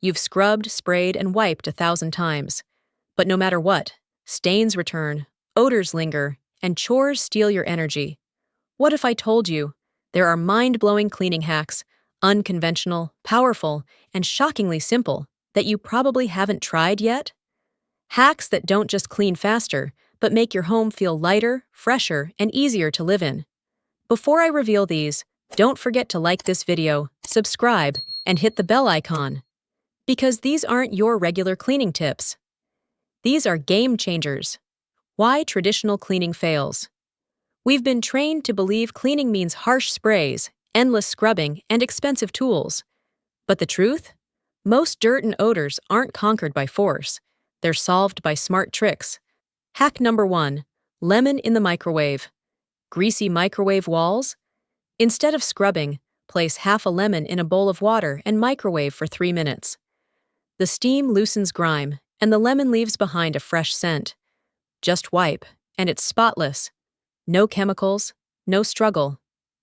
You've scrubbed, sprayed, and wiped 1,000 times. But no matter what, stains return, odors linger, and chores steal your energy. What if I told you there are mind-blowing cleaning hacks, unconventional, powerful, and shockingly simple, that you probably haven't tried yet? Hacks that don't just clean faster, but make your home feel lighter, fresher, and easier to live in. Before I reveal these, don't forget to like this video, subscribe, and hit the bell icon. Because these aren't your regular cleaning tips. These are game changers. Why traditional cleaning fails. We've been trained to believe cleaning means harsh sprays, endless scrubbing, and expensive tools. But the truth? Most dirt and odors aren't conquered by force. They're solved by smart tricks. Hack number 1. Lemon in the microwave. Greasy microwave walls? Instead of scrubbing, place half a lemon in a bowl of water and microwave for 3 minutes. The steam loosens grime, and the lemon leaves behind a fresh scent. Just wipe, and it's spotless. No chemicals, no struggle,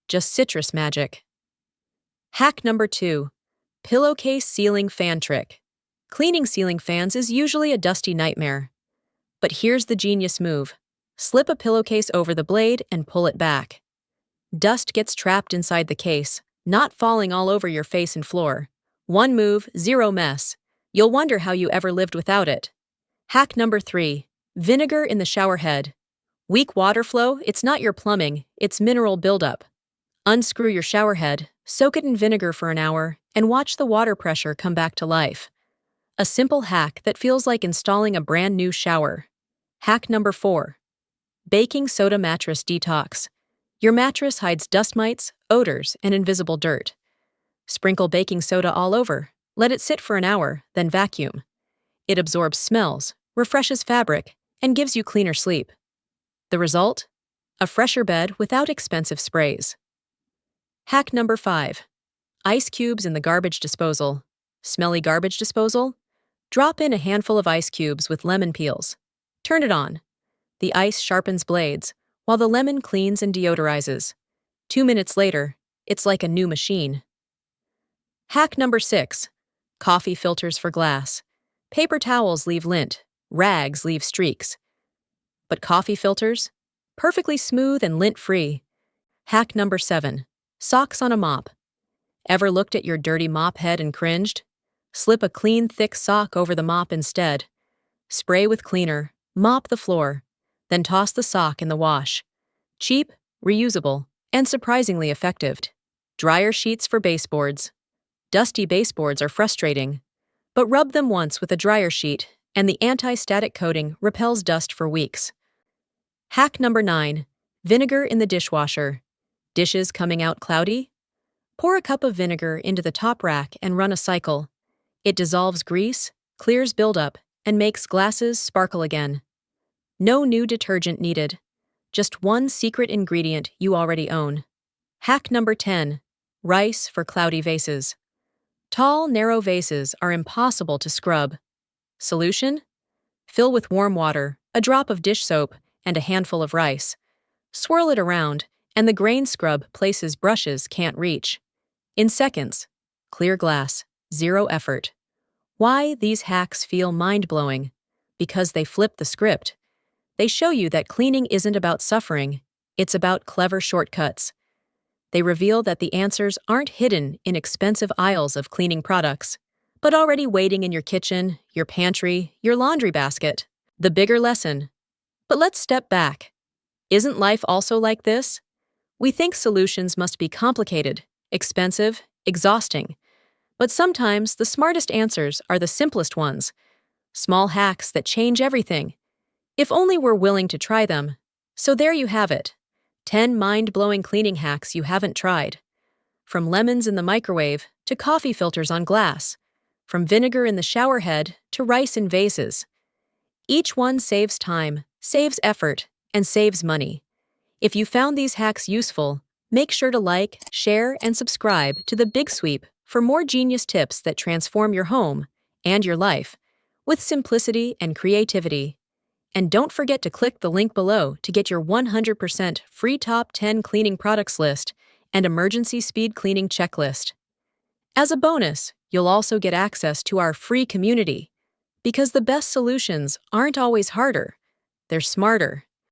just citrus magic. Hack number 2. Pillowcase ceiling fan trick. Cleaning ceiling fans is usually a dusty nightmare. But here's the genius move. Slip a pillowcase over the blade and pull it back. Dust gets trapped inside the case, not falling all over your face and floor. One move, zero mess. You'll wonder how you ever lived without it. Hack number 3. Vinegar in the shower head. Weak water flow, it's not your plumbing, it's mineral buildup. Unscrew your shower head, soak it in vinegar for an hour, and watch the water pressure come back to life. A simple hack that feels like installing a brand new shower. Hack number 4. Baking soda mattress detox. Your mattress hides dust mites, odors, and invisible dirt. Sprinkle baking soda all over. Let it sit for an hour, then vacuum. It absorbs smells, refreshes fabric, and gives you cleaner sleep. The result? A fresher bed without expensive sprays. Hack number 5. Ice cubes in the garbage disposal. Smelly garbage disposal? Drop in a handful of ice cubes with lemon peels. Turn it on. The ice sharpens blades, while the lemon cleans and deodorizes. 2 minutes later, it's like a new machine. Hack number 6. Coffee filters for glass. Paper towels leave lint, rags leave streaks. But coffee filters? Perfectly smooth and lint-free. Hack number 7. Socks on a mop. Ever looked at your dirty mop head and cringed? Slip a clean, thick sock over the mop instead. Spray with cleaner, mop the floor, then toss the sock in the wash. Cheap, reusable, and surprisingly effective. Dryer sheets for baseboards. Dusty baseboards are frustrating, but rub them once with a dryer sheet, and the anti-static coating repels dust for weeks. Hack number 9. Vinegar in the dishwasher. Dishes coming out cloudy? Pour a cup of vinegar into the top rack and run a cycle. It dissolves grease, clears buildup, and makes glasses sparkle again. No new detergent needed. Just one secret ingredient you already own. Hack number 10. Rice for cloudy vases. Tall, narrow vases are impossible to scrub. Solution? Fill with warm water, a drop of dish soap, and a handful of rice. Swirl it around, and the grain scrub places brushes can't reach. In seconds. Clear glass, zero effort. Why these hacks feel mind-blowing? Because they flip the script. They show you that cleaning isn't about suffering, it's about clever shortcuts. They reveal that the answers aren't hidden in expensive aisles of cleaning products, but already waiting in your kitchen, your pantry, your laundry basket. The bigger lesson. But let's step back. Isn't life also like this? We think solutions must be complicated, expensive, exhausting. But sometimes the smartest answers are the simplest ones. Small hacks that change everything. If only we're willing to try them. So there you have it. 10 mind-blowing cleaning hacks you haven't tried. From lemons in the microwave to coffee filters on glass. From vinegar in the shower head to rice in vases. Each one saves time, saves effort, and saves money. If you found these hacks useful, make sure to like, share, and subscribe to The Big Sweep for more genius tips that transform your home and your life with simplicity and creativity. And don't forget to click the link below to get your 100% free top 10 cleaning products list and emergency speed cleaning checklist. As a bonus, You'll also get access to our free community. Because the best solutions aren't always harder, they're smarter.